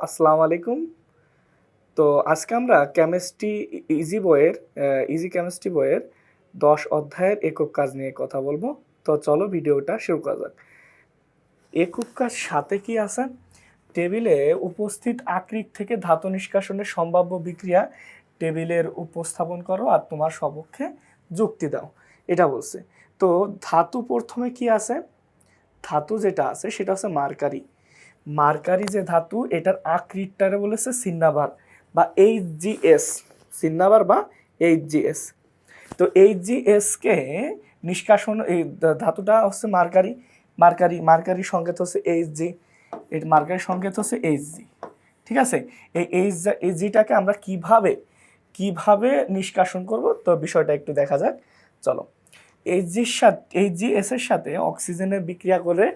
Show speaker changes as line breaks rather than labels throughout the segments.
আসসালামু আলাইকুম। তো আজকে আমরা কেমিস্ট্রি ইজি কেমিস্ট্রি বইয়ের ১০ অধ্যায়ের একক কাজ নিয়ে কথা বলবো। তো চলো ভিডিওটা শুরু করা যাক। একক কাজ সাথে কি আছে? টেবিলে উপস্থিত আকরিক থেকে ধাতু নিষ্কাশনের সম্ভাব্য বিক্রিয়া টেবিলের উপস্থাপন করো আর তোমার সপক্ষে যুক্তি দাও, এটা বলছে। তো ধাতু প্রথমে কি আছে? ধাতু যেটা আছে সেটা হচ্ছে মার্কারি। মার্কারি যে ধাতু, এটার আকৃতিটারে বলেছে সিন্নাবার বা এইচজিএস, সিন্নাবার বা এইচজিএস। তো এইচজিএস কে নিষ্কাশন, এই ধাতুটা হচ্ছে মার্কারি। মার্কারি সংকেত হচ্ছে এইচজি, এই মার্কারি সংকেত হচ্ছে এইচজি। ঠিক আছে, এই এইচজিটাকে আমরা কিভাবে নিষ্কাশন করব, তো বিষয়টা একটু দেখা যাক। চলো, এইচজিএস এর সাথে অক্সিজেনের বিক্রিয়া করে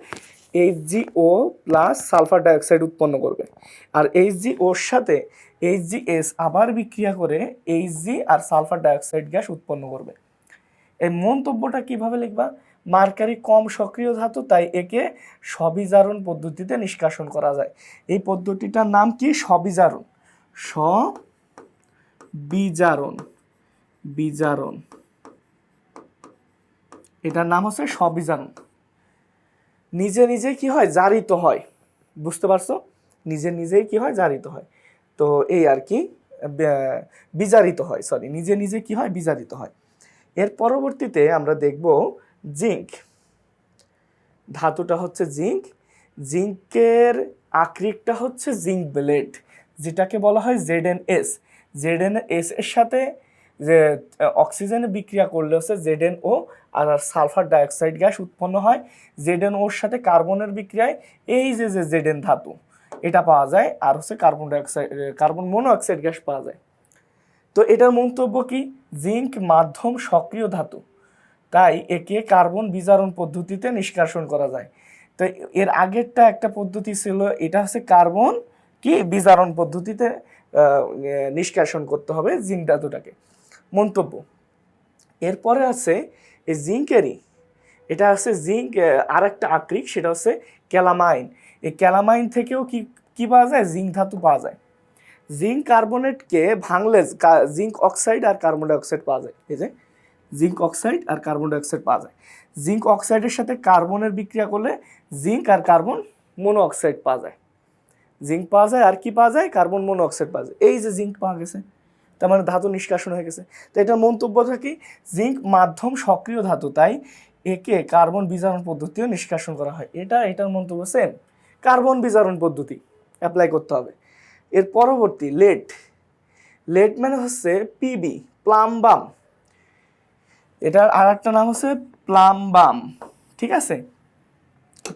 এইচজিও প্লাস সালফার ডাইঅক্সাইড উৎপন্ন করবে, আর এইচজিওর সাথে এইচজিএস আবার বিক্রিয়া করে এইচজি আর সালফার ডাইঅক্সাইড গ্যাস উৎপন্ন করবে। এই মন্তব্যটা কিভাবে লিখবা? মার্কারি কম সক্রিয় ধাতু, তাই একে সবিজারণ পদ্ধতিতে নিষ্কাশন করা যায়। এই পদ্ধতিটার নাম কি? সবিজারণ। বিজারণ, এটার নাম হচ্ছে সবিজারণ। নিজে নিজে কি হয়? জারিত হয়। বুঝতে পারছো? নিজেই কি হয়? জারিত হয়। তো এই আর কি, বিজারিত হয়, নিজে নিজে কি হয়? বিজারিত হয়। এর পরবর্তীতে আমরা দেখব জিঙ্ক। ধাতুটা হচ্ছে জিঙ্ক। জিঙ্কের আকরিকটা হচ্ছে জিঙ্ক ব্লেড, যেটাকে বলা হয় ZnS। ZnS এর সাথে যে অক্সিজেনে বিক্রিয়া করলে হচ্ছে ZnO আর সালফার ডাইঅক্সাইড গ্যাস উৎপন্ন হয়। ZnOর সাথে কার্বনের বিক্রিয়ায় এই যে Zn ধাতু, এটা পাওয়া যায়, আর হচ্ছে কার্বন মনোঅক্সাইড গ্যাস পাওয়া যায়। তো এটার মন্তব্য কি? জিঙ্ক মাধ্যম সক্রিয় ধাতু, তাই একে কার্বন বিজারণ পদ্ধতিতে নিষ্কাশন করা যায়। তো এর আগেরটা একটা পদ্ধতি ছিল, এটা হচ্ছে কার্বন কি বিজারণ পদ্ধতিতে নিষ্কাশন করতে হবে জিঙ্ক ধাতুটাকে। মন্তব্য এরপরে আছে এই জিঙ্কেরই, এটা আছে জিঙ্ক আর একটা আকরিক, সেটা হচ্ছে ক্যালামাইন। এই ক্যালামাইন থেকেও কি পাওয়া যায়? জিঙ্ক ধাতু পাওয়া যায়। জিঙ্ক কার্বনেটকে ভাঙলে জিঙ্ক অক্সাইড আর কার্বন ডাইঅক্সাইড পাওয়া যায়। এই যে জিঙ্ক অক্সাইড আর কার্বন ডাইঅক্সাইড পাওয়া যায়। জিঙ্ক অক্সাইডের সাথে কার্বনের বিক্রিয়া করলে জিঙ্ক আর কার্বন মনোঅক্সাইড পাওয়া যায়। জিঙ্ক পাওয়া যায় আর কি পাওয়া যায়? কার্বন মনোঅক্সাইড পাওয়া যায়। এই যে জিঙ্ক পাওয়া গেছে, তার মানে ধাতু নিষ্কাশন হয়ে গেছে। তো এটার মন্তব্যটা কি? জিঙ্ক মাধ্যম সক্রিয় ধাতু, তাই একে কার্বন বিজারণ পদ্ধতিও নিষ্কাশন করা হয়। এটার মন্তব্য সেম, কার্বন বিজারণ পদ্ধতি অ্যাপ্লাই করতে হবে। এর পরবর্তী লেড মানে হচ্ছে পিবি, প্লামবাম। এটার আর একটা নাম হচ্ছে প্লামবাম। ঠিক আছে,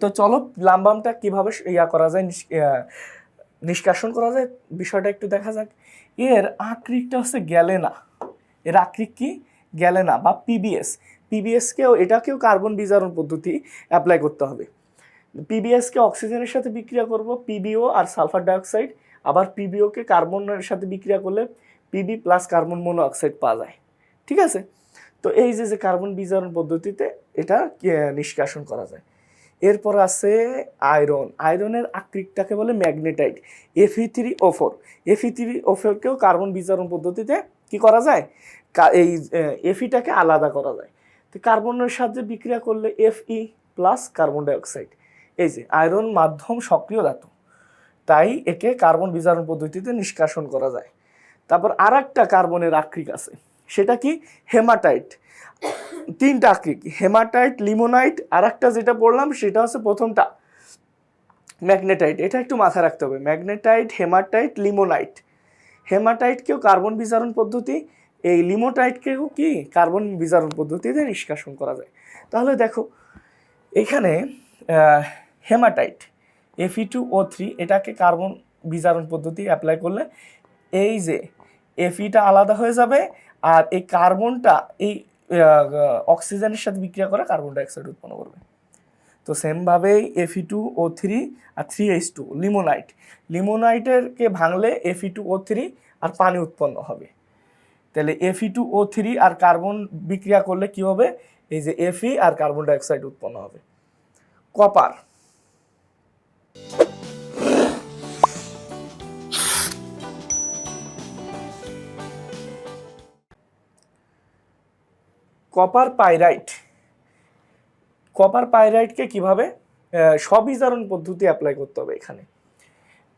তো চলো প্লামবামটা কিভাবে করা যায়, নিষ্কাশন করা যায়, বিষয়টা একটু দেখা যাক। এর আকৃতিটা হচ্ছে গ্যালেনা। এর আকৃতি কি? গ্যালেনা বা পিবিএস এটাকেও কার্বন বিজারণ পদ্ধতি অ্যাপ্লাই করতে হবে। পিবিএসকে অক্সিজেনের সাথে বিক্রিয়া করব, পিবিও আর সালফার ডাইঅক্সাইড, আবার পিবিওকে কার্বনের সাথে বিক্রিয়া করলে পিবি প্লাস কার্বন মনোঅক্সাইড পাওয়া যায়। ঠিক আছে, তো এই যে কার্বন বিজারণ পদ্ধতিতে এটা নিষ্কাশন করা যায়। এরপর আছে আয়রনের আকৃতিটাকে বলে ম্যাগনেটাইট, Fe3O4কেও কার্বন বিজারণ পদ্ধতিতে কি করা যায়? এই Fe-টাকে আলাদা করা যায়। তো কার্বনের সাথে বিক্রিয়া করলে Fe প্লাস কার্বন ডাইঅক্সাইড। এই যে আয়রন মাধ্যম সক্রিয় ধাতু, তাই একে কার্বন বিজারণ পদ্ধতিতে নিষ্কাশন করা যায়। তারপর আর একটা কার্বনের আকরিক আছে, সেটা কি? হেমাটাইট। তিনটা আকরিক, হেমাটাইট, লিমোনাইট, আর একটা যেটা পড়লাম সেটা হচ্ছে প্রথমটা ম্যাগনেটাইট। এটা একটু মাথায় রাখতে হবে, ম্যাগনেটাইট, হেমাটাইট, লিমোনাইট। হেমাটাইটকেও কার্বন বিজারণ পদ্ধতি, এই লিমোটাইটকেও কি কার্বন বিজারণ পদ্ধতিতে নিষ্কাশন করা যায়। তাহলে দেখো এখানে হেমাটাইট Fe2O3, এটাকে কার্বন বিজারণ পদ্ধতি অ্যাপ্লাই করলে এই যে Fe-টা আলাদা হয়ে যাবে, আর এই কার্বনটা এই অক্সিজেনের সাথে বিক্রিয়া করে কার্বন ডাইঅক্সাইড উৎপন্ন করবে। তো সেমভাবেই Fe2O3 আর 3H2 লিমোনাইটেরকে ভাঙলে Fe2O3 আর পানি উৎপন্ন হবে। তাহলে Fe2O3 আর কার্বন বিক্রিয়া করলে কি হবে? এই যে Fe আর কার্বন ডাইঅক্সাইড উৎপন্ন হবে। কপার কপার পাইরাইট, কপার পাইরাইটকে কিভাবে স্ববিজারণ পদ্ধতি অ্যাপ্লাই করতে হবে এখানে।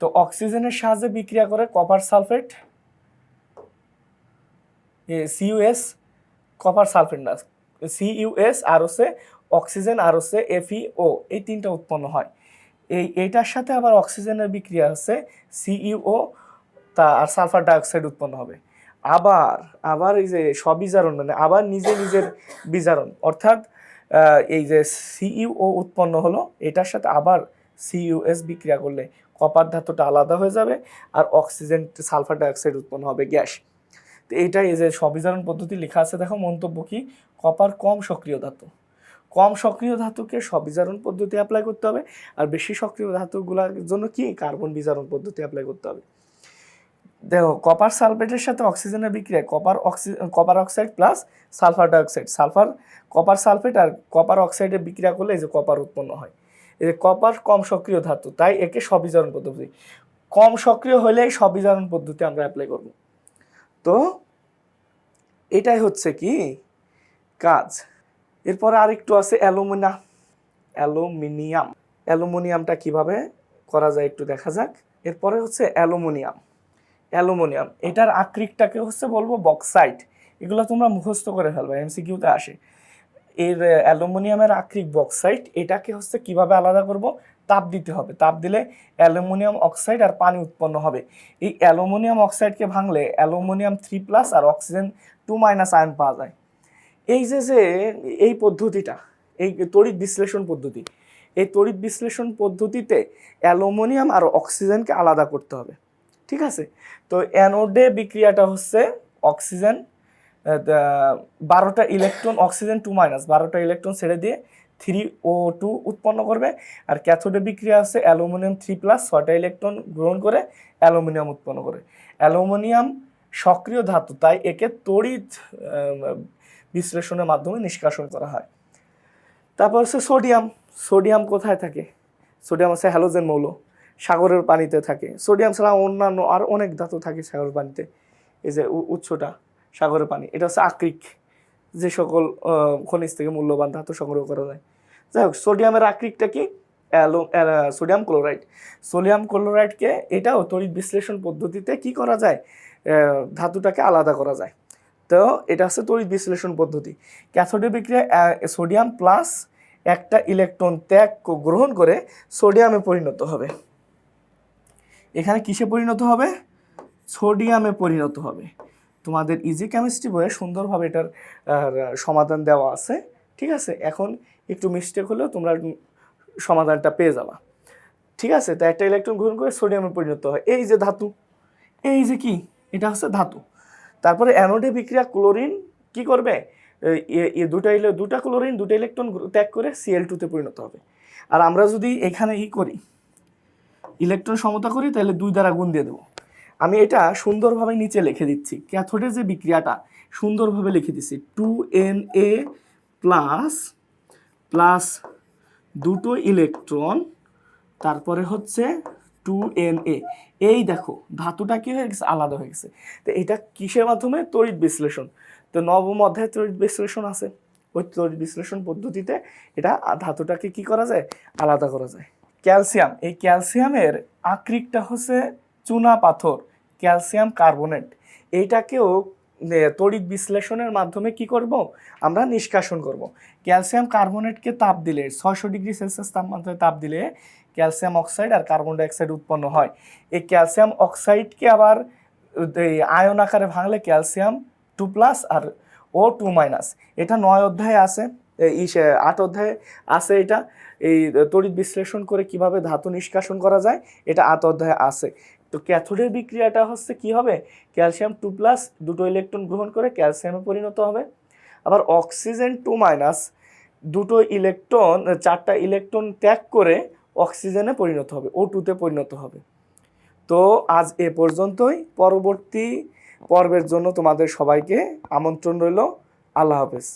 তো অক্সিজেনের সাহায্যে বিক্রিয়া করে copper sulphate CUS, copper sulphate না সিইউএস, আর হচ্ছে অক্সিজেন, আর হচ্ছে এফইও, এই তিনটা উৎপন্ন হয়। এইটার সাথে আবার অক্সিজেনের বিক্রিয়া হচ্ছে সিইও আর সালফার ডাইঅক্সাইড উৎপন্ন হবে। আবার এই যে স্ববিজারণ মানে আবার নিজের বিজারণ, অর্থাৎ এই যে সিইও উৎপন্ন হলো, এটার সাথে আবার সিইউএস বিক্রিয়া করলে কপার ধাতুটা আলাদা হয়ে যাবে আর অক্সিজেন সালফার ডাইঅক্সাইড উৎপন্ন হবে, গ্যাস। তো এইটাই এই যে স্ববিজারণ পদ্ধতি লেখা আছে দেখো। মন্তব্য কি, কপার কম সক্রিয় ধাতু, কম সক্রিয় ধাতুকে স্ববিজারণ পদ্ধতি অ্যাপ্লাই করতে হবে, আর বেশি সক্রিয় ধাতুগুলোর জন্য কি কার্বন বিজারণ পদ্ধতি অ্যাপ্লাই করতে হবে। দেখো কপার সালফেটের সাথে অক্সিজেনের বিক্রিয়া copper oxide plus sulphur dioxide, copper sulphate আর কপার অক্সাইডের বিক্রিয়া করলে এই যে কপার উৎপন্ন হয়। এই যে কপার কম সক্রিয় ধাতু, তাই একে স্ববিজারণ পদ্ধতি, কম সক্রিয় হলেই স্ববিজারণ পদ্ধতি আমরা অ্যাপ্লাই করব। তো এটাই হচ্ছে কি কাজ। এরপরে আরেকটু আছে অ্যালুমিনিয়ামটা কিভাবে করা যায় একটু দেখা যাক। এরপরে হচ্ছে অ্যালুমিনিয়াম, এটার আকৃতিটাকে হচ্ছে বলবো বক্সাইট। এগুলো তোমরা মুখস্থ করে ফেলবে, এমসিকিউতে আসে। এর অ্যালুমিনিয়ামের আকৃতি বক্সাইট, এটাকে হচ্ছে কিভাবে আলাদা করব, তাপ দিতে হবে। তাপ দিলে অ্যালুমিনিয়াম অক্সাইড আর পানি উৎপন্ন হবে। এই অ্যালুমিনিয়াম অক্সাইডকে ভাঙলে অ্যালুমিনিয়াম 3+ আর অক্সিজেন 2- আয়ন পাওয়া যায়। এই যে এই পদ্ধতিটা, এই তড়িৎ বিশ্লেষণ পদ্ধতি, এই তড়িৎ বিশ্লেষণ পদ্ধতিতে অ্যালুমিনিয়াম আর অক্সিজেনকে আলাদা করতে হবে, ঠিক আছে। তো অ্যানোডে বিক্রিয়াটা হচ্ছে অক্সিজেন 12টা ইলেকট্রন, অক্সিজেন 2- 12টা ইলেকট্রন ছেড়ে দিয়ে 3O2 উৎপন্ন করবে। আর ক্যাথোডে বিক্রিয়া আছে অ্যালুমিনিয়াম 3+, 6টা ইলেকট্রন গ্রহণ করে অ্যালুমিনিয়াম উৎপন্ন করে। অ্যালুমিনিয়াম সক্রিয় ধাতু, তাই একে তড়িৎ বিশ্লেষণের মাধ্যমে নিষ্কাশন করা হয়। তারপর হচ্ছে সোডিয়াম কোথায় থাকে? সোডিয়াম হচ্ছে হ্যালোজেন মৌল, সাগরের পানিতে থাকে। সোডিয়াম ছাড়া অন্যান্য আর অনেক ধাতু থাকে সাগরের পানিতে। এই যে উৎসটা সাগরের পানি, এটা হচ্ছে আকরিক, যে সকল খনিজ থেকে মূল্যবান ধাতু সংগ্রহ করা যায়। যাই হোক, সোডিয়ামের আকরিকটা কি? সোডিয়াম ক্লোরাইডকে এটাও তড়িৎ বিশ্লেষণ পদ্ধতিতে কি করা যায়, ধাতুটাকে আলাদা করা যায়। তো এটা হচ্ছে তড়িৎ বিশ্লেষণ পদ্ধতি। ক্যাথোডে বিক্রিয়া সোডিয়াম প্লাস একটা ইলেকট্রন ত্যাগ গ্রহণ করে সোডিয়ামে পরিণত হবে। এখানে কিসে পরিণত হবে? সোডিয়ামে পরিণত হবে। তোমাদের ইজি কেমিস্ট্রি বইয়ে সুন্দরভাবে এটার সমাধান দেওয়া আছে, ঠিক আছে। এখন একটু মিস্টেক হলেও তোমরা সমাধানটা পেয়ে যাবা, ঠিক আছে। তো একটা ইলেকট্রন গ্রহণ করে সোডিয়ামে পরিণত হয়। এই যে ধাতু, এই যে কি, এটা হচ্ছে ধাতু। তারপরে অ্যানোডে বিক্রিয়া ক্লোরিন কি করবে, দুটা ক্লোরিন 2টা ইলেকট্রন ত্যাগ করে Cl2-তে পরিণত হবে। আর আমরা যদি এখানে করি, ইলেকট্রন সমতা করি, তাহলে 2 দ্বারা গুণ দিয়ে দেবো। আমি এটা সুন্দরভাবে নিচে লিখে দিচ্ছি, ক্যাথোডের যে বিক্রিয়াটা সুন্দরভাবে লিখে দিচ্ছি, 2Na প্লাস 2টো ইলেকট্রন, তারপরে হচ্ছে 2Na। এই দেখো ধাতুটা কি হয়ে গেছে, আলাদা হয়ে গেছে। তো এটা কিসের মাধ্যমে? তড়িৎ বিশ্লেষণ। তো 9ম অধ্যায়ে তড়িৎ বিশ্লেষণ আছে, ওই তড়িৎ বিশ্লেষণ পদ্ধতিতে এটা ধাতুটাকে কি করা যায়, আলাদা করা যায়। ক্যালসিয়াম, এই ক্যালসিয়ামের আকরিকটা হচ্ছে চুনা পাথর, ক্যালসিয়াম কার্বনেট। এইটাকেও তড়িৎ বিশ্লেষণের মাধ্যমে কি করব, আমরা নিষ্কাশন করব। ক্যালসিয়াম কার্বনেটকে তাপ দিলে 600 ডিগ্রি সেলসিয়াস তাপমাত্রায় তাপ দিলে ক্যালসিয়াম অক্সাইড আর কার্বন ডাইঅক্সাইড উৎপন্ন হয়। এই ক্যালসিয়াম অক্সাইডকে আবার আয়ন আকারে ভাঙলে ক্যালসিয়াম 2+ আর O2-। এটা 9 অধ্যায়ে আছে, 8 অধ্যায়ে আছে। এটা এই তড়িৎ বিশ্লেষণ করে কিভাবে ধাতু নিষ্কাশন করা যায়, এটা 8 অধ্যায়ে আছে। তো ক্যাথোডের বিক্রিয়াটা হচ্ছে কি হবে, ক্যালসিয়াম 2+, 2টো ইলেকট্রন গ্রহণ করে ক্যালসিয়ামে পরিণত হবে। আবার অক্সিজেন 2-, 2টো ইলেকট্রন 4টা ইলেকট্রন ত্যাগ করে অক্সিজেনে পরিণত হবে, O2-তে পরিণত হবে। তো আজ এ পর্যন্তই। পরবর্তী পর্বের জন্য তোমাদের সবাইকে আমন্ত্রণ রইল। আল্লাহ হাফেজ।